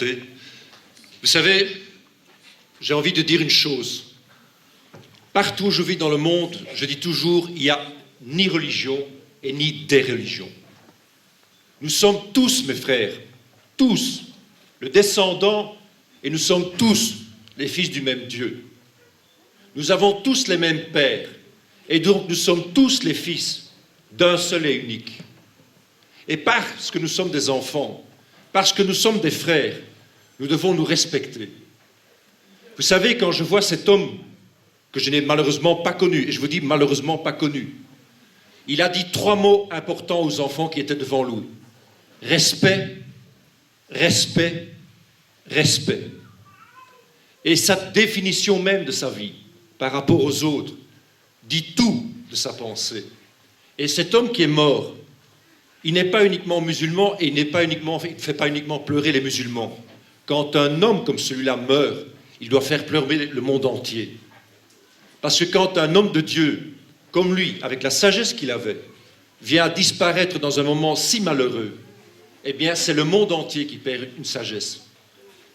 chanter. Vous savez, j'ai envie de dire une chose. Partout où je vis dans le monde, je dis toujours, il n'y a ni religion et ni des religions. Nous sommes tous, mes frères, tous, le descendant, et nous sommes tous les fils du même Dieu. Nous avons tous les mêmes pères, et donc nous sommes tous les fils d'un seul et unique. Et parce que nous sommes des enfants, parce que nous sommes des frères, nous devons nous respecter. Vous savez, quand je vois cet homme que je n'ai malheureusement pas connu, et je vous dis malheureusement pas connu, il a dit 3 mots importants aux enfants qui étaient devant lui. Respect, respect, respect. Et sa définition même de sa vie, par rapport aux autres, dit tout de sa pensée. Et cet homme qui est mort, il n'est pas uniquement musulman et il ne fait pas uniquement pleurer les musulmans. Quand un homme comme celui-là meurt, il doit faire pleurer le monde entier. Parce que quand un homme de Dieu, comme lui, avec la sagesse qu'il avait, vient à disparaître dans un moment si malheureux, eh bien, c'est le monde entier qui perd une sagesse.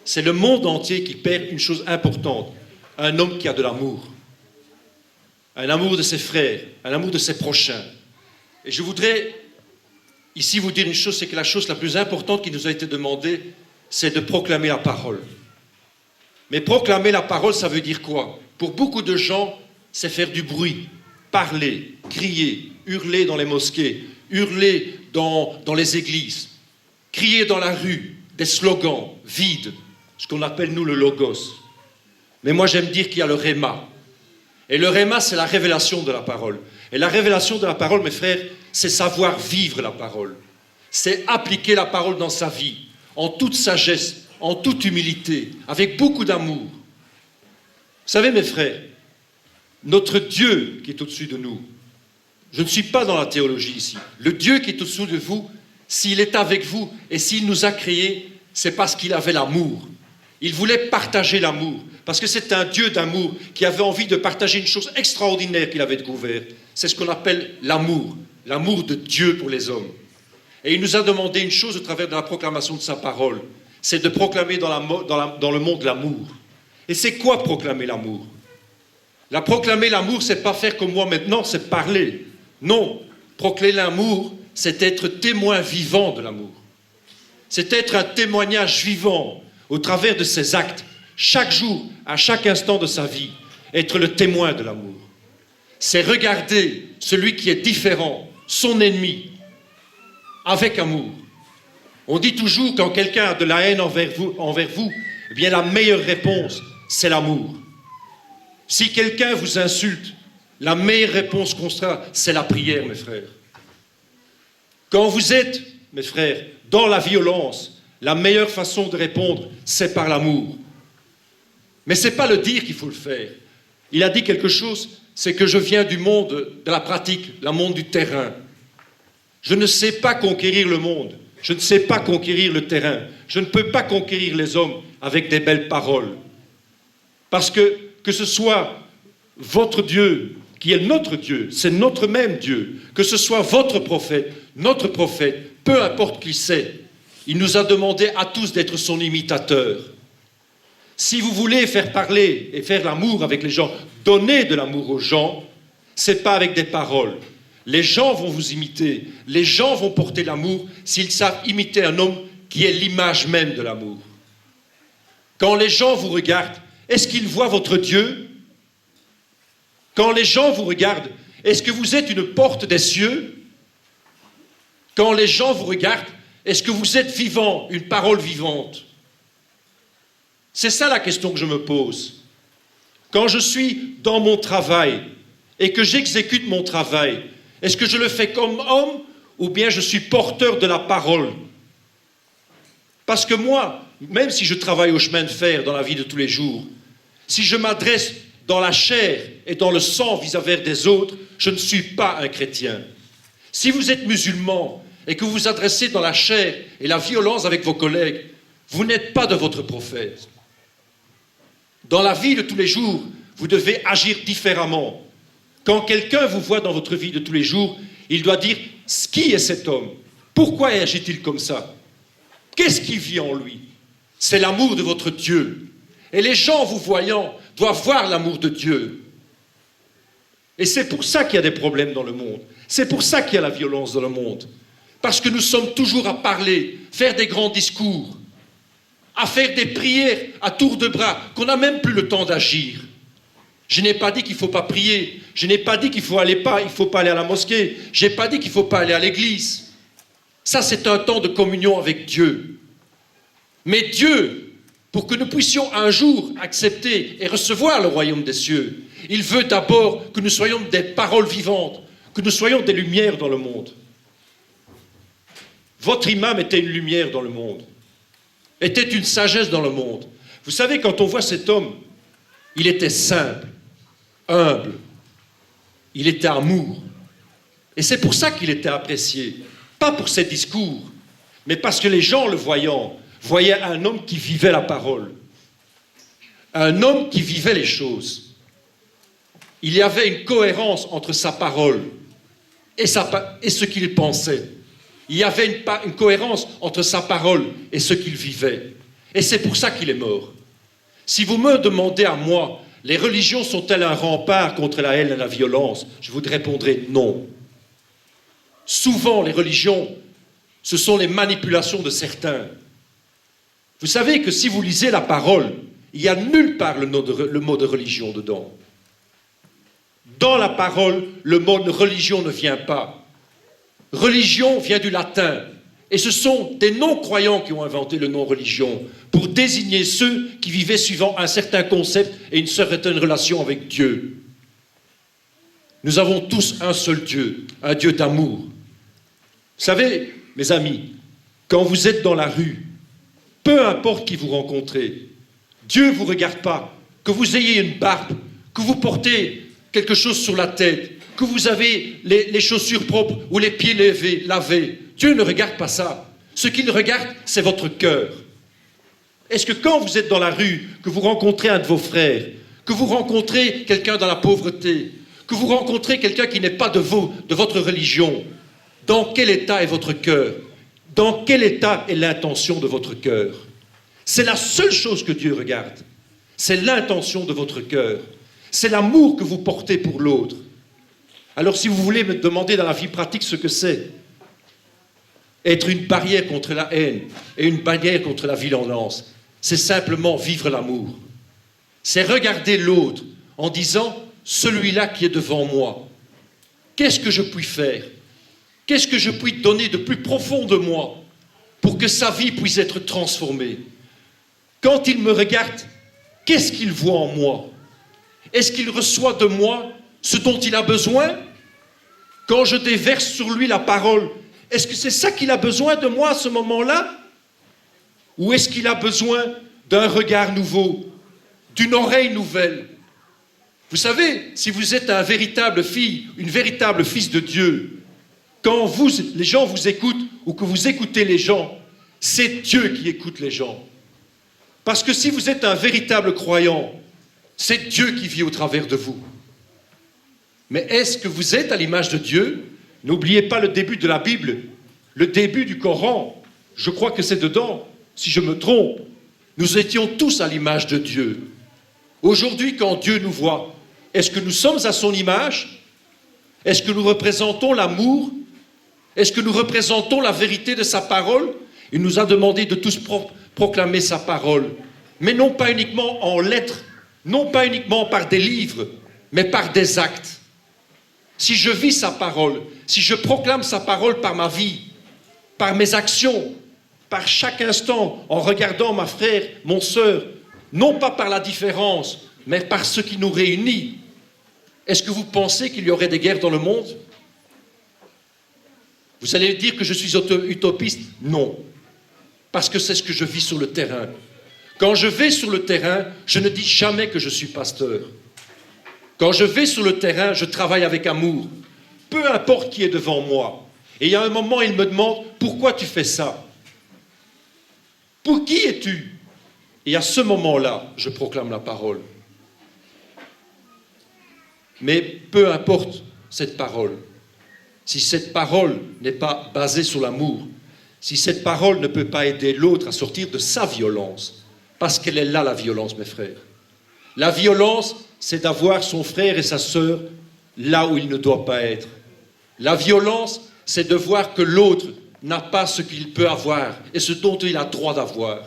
C'est le monde entier qui perd une chose importante, un homme qui a de l'amour. Un amour de ses frères, un amour de ses prochains. Et je voudrais ici vous dire une chose, c'est que la chose la plus importante qui nous a été demandée, c'est de proclamer la parole. Mais proclamer la parole, ça veut dire quoi? Pour beaucoup de gens, c'est faire du bruit, parler, crier, hurler dans les mosquées, hurler dans les églises, crier dans la rue, des slogans vides, ce qu'on appelle nous le logos. Mais moi j'aime dire qu'il y a le réma. Et le réma, c'est la révélation de la parole. Et la révélation de la parole, mes frères, c'est savoir vivre la parole. C'est appliquer la parole dans sa vie, en toute sagesse, en toute humilité, avec beaucoup d'amour. Vous savez, mes frères, notre Dieu qui est au-dessus de nous, je ne suis pas dans la théologie ici, le Dieu qui est au-dessus de vous, s'il est avec vous et s'il nous a créés, c'est parce qu'il avait l'amour. Il voulait partager l'amour, parce que c'est un Dieu d'amour qui avait envie de partager une chose extraordinaire qu'il avait découverte. C'est ce qu'on appelle l'amour de Dieu pour les hommes. Et il nous a demandé une chose au travers de la proclamation de sa parole, c'est de proclamer dans le monde l'amour. Et c'est quoi proclamer l'amour? Proclamer l'amour, c'est pas faire comme moi maintenant, c'est parler. Non, proclamer l'amour, c'est être témoin vivant de l'amour. C'est être un témoignage vivant au travers de ses actes, chaque jour, à chaque instant de sa vie, être le témoin de l'amour. C'est regarder celui qui est différent, son ennemi, avec amour. On dit toujours, quand quelqu'un a de la haine envers vous, eh bien la meilleure réponse, c'est l'amour. Si quelqu'un vous insulte, la meilleure réponse qu'on sera, c'est la prière, mes frères. Quand vous êtes, mes frères, dans la violence, la meilleure façon de répondre, c'est par l'amour. Mais ce n'est pas le dire qu'il faut le faire. Il a dit quelque chose, c'est que je viens du monde de la pratique, le monde du terrain. Je ne sais pas conquérir le monde. Je ne sais pas conquérir le terrain. Je ne peux pas conquérir les hommes avec des belles paroles. Parce que ce soit votre Dieu, qui est notre Dieu, c'est notre même Dieu, que ce soit votre prophète, notre prophète, peu importe qui c'est, il nous a demandé à tous d'être son imitateur. Si vous voulez faire parler et faire l'amour avec les gens, donner de l'amour aux gens, ce n'est pas avec des paroles. Les gens vont vous imiter, les gens vont porter l'amour s'ils savent imiter un homme qui est l'image même de l'amour. Quand les gens vous regardent, est-ce qu'ils voient votre Dieu? Quand les gens vous regardent, est-ce que vous êtes une porte des cieux? Quand les gens vous regardent, est-ce que vous êtes vivant, une parole vivante? C'est ça la question que je me pose. Quand je suis dans mon travail et que j'exécute mon travail, est-ce que je le fais comme homme ou bien je suis porteur de la parole? Parce que moi, même si je travaille au chemin de fer dans la vie de tous les jours, si je m'adresse dans la chair et dans le sang vis-à-vis des autres, je ne suis pas un chrétien. Si vous êtes musulman et que vous vous adressez dans la chair et la violence avec vos collègues, vous n'êtes pas de votre prophète. Dans la vie de tous les jours, vous devez agir différemment. Quand quelqu'un vous voit dans votre vie de tous les jours, il doit dire qui est cet homme? Pourquoi agit-il comme ça? Qu'est-ce qui vit en lui? C'est l'amour de votre Dieu. Et les gens, vous voyant, doivent voir l'amour de Dieu. Et c'est pour ça qu'il y a des problèmes dans le monde. C'est pour ça qu'il y a la violence dans le monde. Parce que nous sommes toujours à parler, faire des grands discours, à faire des prières à tour de bras, qu'on n'a même plus le temps d'agir. Je n'ai pas dit qu'il ne faut pas prier. Je n'ai pas dit qu'il ne faut pas aller à la mosquée. Je n'ai pas dit qu'il ne faut pas aller à l'église. Ça, c'est un temps de communion avec Dieu. Mais Dieu, pour que nous puissions un jour accepter et recevoir le royaume des cieux, il veut d'abord que nous soyons des paroles vivantes, que nous soyons des lumières dans le monde. Votre imam était une lumière dans le monde, était une sagesse dans le monde. Vous savez, quand on voit cet homme, il était simple, humble, il était amour. Et c'est pour ça qu'il était apprécié. Pas pour ses discours, mais parce que les gens, le voyant, voyaient un homme qui vivait la parole. Un homme qui vivait les choses. Il y avait une cohérence entre sa parole et ce qu'il pensait. Il y avait une cohérence entre sa parole et ce qu'il vivait. Et c'est pour ça qu'il est mort. Si vous me demandez à moi, les religions sont-elles un rempart contre la haine et la violence? Je vous répondrai non. Souvent, les religions, ce sont les manipulations de certains. Vous savez que si vous lisez la parole, il n'y a nulle part le mot de religion dedans. Dans la parole, le mot de religion ne vient pas. Religion vient du latin. Et ce sont des non-croyants qui ont inventé le nom religion pour désigner ceux qui vivaient suivant un certain concept et une certaine relation avec Dieu. Nous avons tous un seul Dieu, un Dieu d'amour. Vous savez, mes amis, quand vous êtes dans la rue, peu importe qui vous rencontrez, Dieu ne vous regarde pas, que vous ayez une barbe, que vous portez quelque chose sur la tête, que vous avez les chaussures propres ou les pieds lavés. Dieu ne regarde pas ça. Ce qu'il regarde, c'est votre cœur. Est-ce que quand vous êtes dans la rue, que vous rencontrez un de vos frères, que vous rencontrez quelqu'un dans la pauvreté, que vous rencontrez quelqu'un qui n'est pas de votre religion, dans quel état est votre cœur? Dans quel état est l'intention de votre cœur? C'est la seule chose que Dieu regarde. C'est l'intention de votre cœur. C'est l'amour que vous portez pour l'autre. Alors si vous voulez me demander dans la vie pratique ce que c'est, être une barrière contre la haine et une barrière contre la violence, c'est simplement vivre l'amour. C'est regarder l'autre en disant, celui-là qui est devant moi, qu'est-ce que je puis faire? Qu'est-ce que je puis donner de plus profond de moi pour que sa vie puisse être transformée? Quand il me regarde, qu'est-ce qu'il voit en moi? Est-ce qu'il reçoit de moi ce dont il a besoin? Quand je déverse sur lui la parole, est-ce que c'est ça qu'il a besoin de moi à ce moment-là? Ou est-ce qu'il a besoin d'un regard nouveau, d'une oreille nouvelle? Vous savez, si vous êtes un véritable fille, une véritable fils de Dieu, quand les gens vous écoutent ou que vous écoutez les gens, c'est Dieu qui écoute les gens. Parce que si vous êtes un véritable croyant, c'est Dieu qui vit au travers de vous. Mais est-ce que vous êtes à l'image de Dieu? N'oubliez pas le début de la Bible, le début du Coran. Je crois que c'est dedans, si je me trompe. Nous étions tous à l'image de Dieu. Aujourd'hui, quand Dieu nous voit, est-ce que nous sommes à son image? Est-ce que nous représentons l'amour? Est-ce que nous représentons la vérité de sa parole? Il nous a demandé de tous proclamer sa parole, mais non pas uniquement en lettres, non pas uniquement par des livres, mais par des actes. Si je vis sa parole, si je proclame sa parole par ma vie, par mes actions, par chaque instant, en regardant ma frère, mon sœur, non pas par la différence, mais par ce qui nous réunit, est-ce que vous pensez qu'il y aurait des guerres dans le monde? Vous allez dire que je suis utopiste? Non. Parce que c'est ce que je vis sur le terrain. Quand je vais sur le terrain, je ne dis jamais que je suis pasteur. Quand je vais sur le terrain, je travaille avec amour. Peu importe qui est devant moi. Et il y a un moment, il me demande, pourquoi tu fais ça? Pour qui es-tu? Et à ce moment-là, je proclame la parole. Mais peu importe cette parole. Si cette parole n'est pas basée sur l'amour, si cette parole ne peut pas aider l'autre à sortir de sa violence, parce qu'elle est là la violence, mes frères. La violence, c'est d'avoir son frère et sa sœur là où il ne doit pas être. La violence, c'est de voir que l'autre n'a pas ce qu'il peut avoir et ce dont il a droit d'avoir.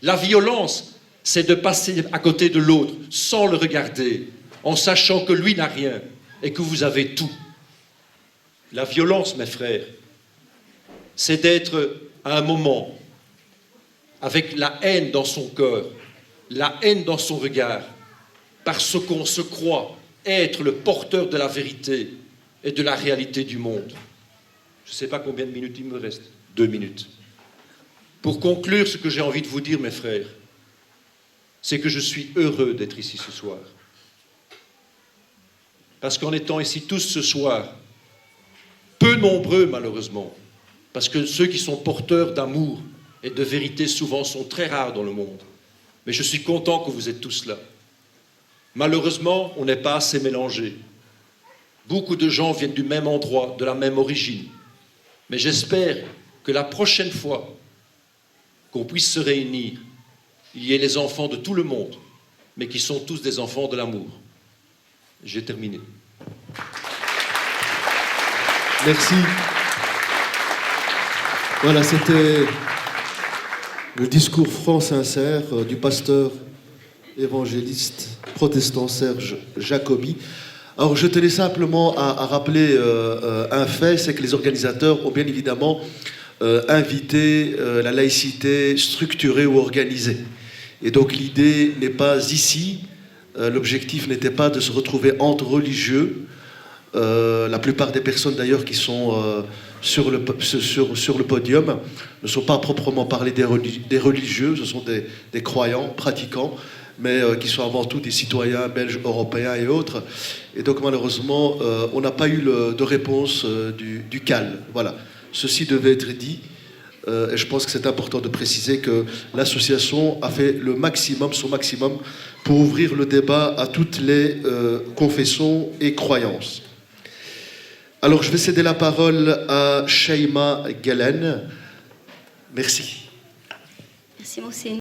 La violence, c'est de passer à côté de l'autre sans le regarder, en sachant que lui n'a rien et que vous avez tout. La violence, mes frères, c'est d'être à un moment avec la haine dans son cœur, la haine dans son regard, parce qu'on se croit être le porteur de la vérité et de la réalité du monde. Je ne sais pas combien de minutes il me reste. 2 minutes. Pour conclure, ce que j'ai envie de vous dire, mes frères, c'est que je suis heureux d'être ici ce soir. Parce qu'en étant ici tous ce soir, peu nombreux malheureusement, parce que ceux qui sont porteurs d'amour et de vérité souvent sont très rares dans le monde, mais je suis content que vous êtes tous là. Malheureusement, on n'est pas assez mélangés. Beaucoup de gens viennent du même endroit, de la même origine. Mais j'espère que la prochaine fois qu'on puisse se réunir, il y ait les enfants de tout le monde, mais qui sont tous des enfants de l'amour. J'ai terminé. Merci. Voilà, c'était le discours franc sincère du pasteur évangéliste protestant Serge Jacobi. Alors je tenais simplement à rappeler un fait, c'est que les organisateurs ont bien évidemment invité la laïcité structurée ou organisée. Et donc l'idée n'est pas ici, l'objectif n'était pas de se retrouver entre religieux. La plupart des personnes d'ailleurs qui sont sur le podium ne sont pas proprement parlé des religieux, ce sont des croyants, pratiquants, mais qui sont avant tout des citoyens belges, européens et autres. Et donc malheureusement, on n'a pas eu de réponse du CAL. Voilà, ceci devait être dit. Et je pense que c'est important de préciser que l'association a fait le maximum, son maximum, pour ouvrir le débat à toutes les confessions et croyances. Alors, je vais céder la parole à Shaima Galen. Merci. Merci, Monseigneur.